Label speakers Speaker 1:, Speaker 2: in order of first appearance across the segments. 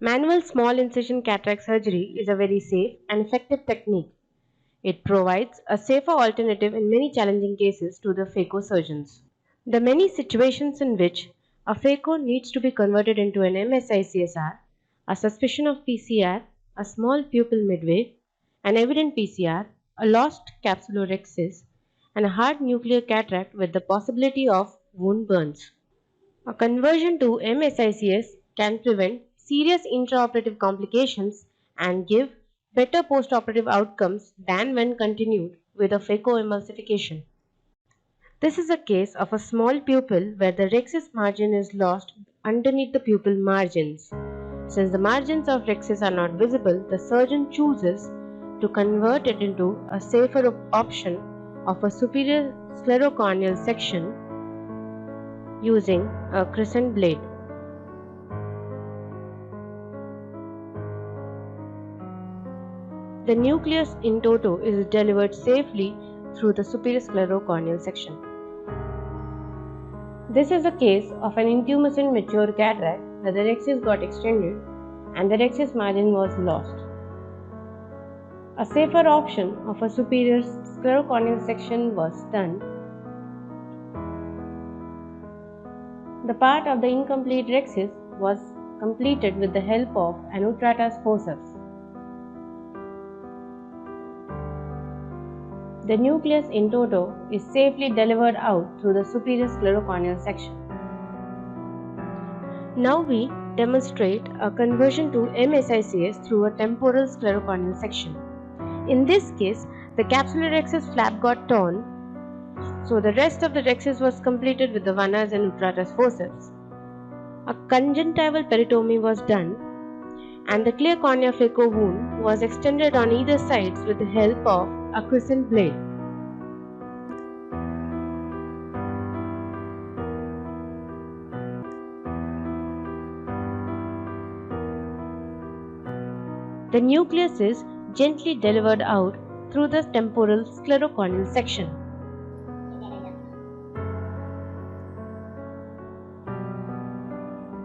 Speaker 1: Manual small incision cataract surgery is a very safe and effective technique. It provides a safer alternative in many challenging cases to the phaco surgeons. The many situations in which a phaco needs to be converted into an MSICS are a suspicion of PCR, a small pupil midway, an evident PCR, a lost capsulorhexis, and a hard nuclear cataract with the possibility of wound burns. A conversion to MSICS can prevent serious intraoperative complications and give better postoperative outcomes than when continued with a phacoemulsification. This is a case of a small pupil where the rhexis margin is lost underneath the pupil margins. Since the margins of rhexis are not visible, the surgeon chooses to convert it into a safer option of a superior sclerocorneal section using a crescent blade. The nucleus in toto is delivered safely through the superior sclerocorneal section. This is a case of an intumescent mature cataract where the rhexis got extended and the rhexis margin was lost. A safer option of a superior sclerocorneal section was done. The part of the incomplete rhexis was completed with the help of Anutratas forceps. The nucleus in toto is safely delivered out through the superior sclerocorneal section. Now we demonstrate a conversion to MSICS through a temporal sclerocorneal section. In this case, the capsulorhexis flap got torn, so the rest of the rhexis was completed with the Vanna's and Anutratas forceps. A conjunctival peritomy was done, and the clear cornea phaco wound was extended on either sides with the help of a crescent blade. The nucleus is gently delivered out through the temporal sclerocorneal section.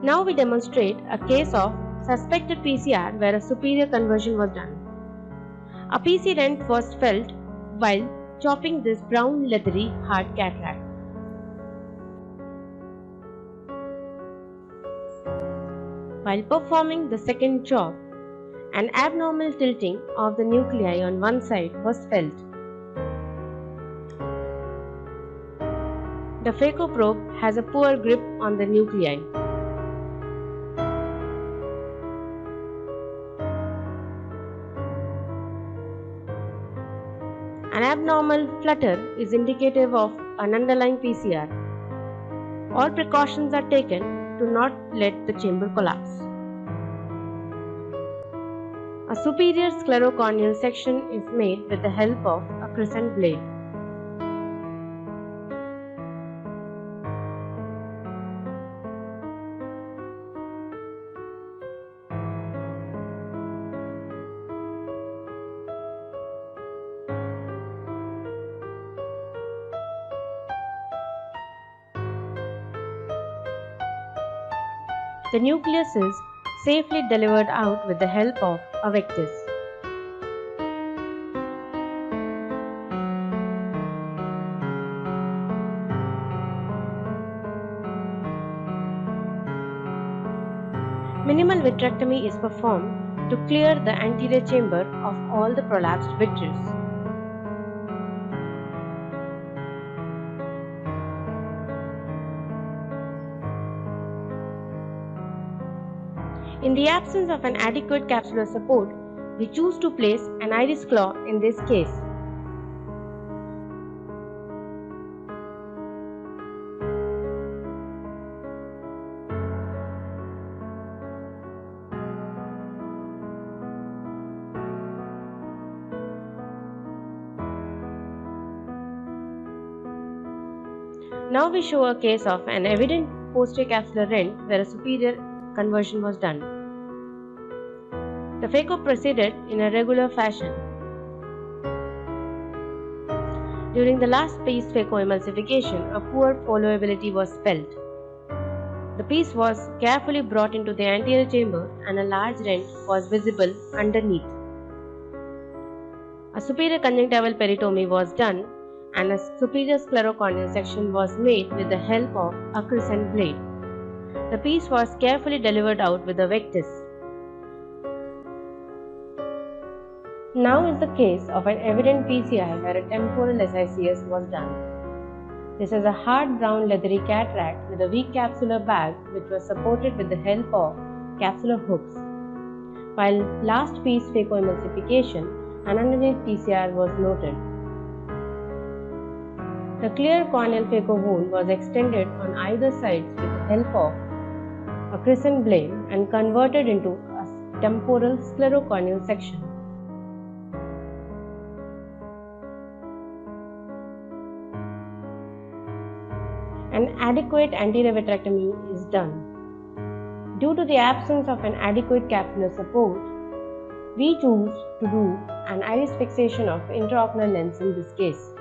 Speaker 1: Now we demonstrate a case of suspected PCR where a superior conversion was done. A PC rent was felt while chopping this brown leathery hard cataract. While performing the second chop, an abnormal tilting of the nuclei on one side was felt. The phaco probe has a poor grip on the nuclei. An abnormal flutter is indicative of an underlying PCR. All precautions are taken to not let the chamber collapse. A superior sclerocorneal section is made with the help of a crescent blade. The nucleus is safely delivered out with the help of a vectis. Minimal vitrectomy is performed to clear the anterior chamber of all the prolapsed vitreous. In the absence of an adequate capsular support, we choose to place an iris claw in this case. Now we show a case of an evident posterior capsular rent where a superior conversion was done. The phaco proceeded in a regular fashion. During the last piece phaco emulsification, a poor followability was felt. The piece was carefully brought into the anterior chamber and a large rent was visible underneath. A superior conjunctival peritomy was done and a superior sclerocorneal section was made with the help of a crescent blade. The piece was carefully delivered out with a vectis. Now is the case of an evident PCI where a temporal SICS was done. This is a hard brown leathery cataract with a weak capsular bag which was supported with the help of capsular hooks. While last piece phacoemulsification, an underneath PCR was noted. The clear corneal phaco wound was extended on either sides with the help of a crescent blade and converted into a temporal sclerocorneal section. An adequate anterior vitrectomy is done. Due to the absence of an adequate capsular support, we choose to do an iris fixation of intraocular lens in this case.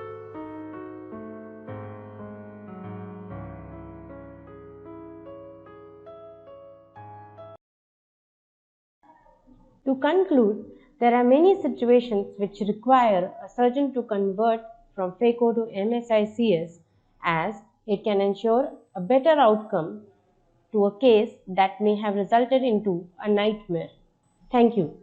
Speaker 1: To conclude, there are many situations which require a surgeon to convert from phaco to MSICS, as it can ensure a better outcome to a case that may have resulted into a nightmare. Thank you.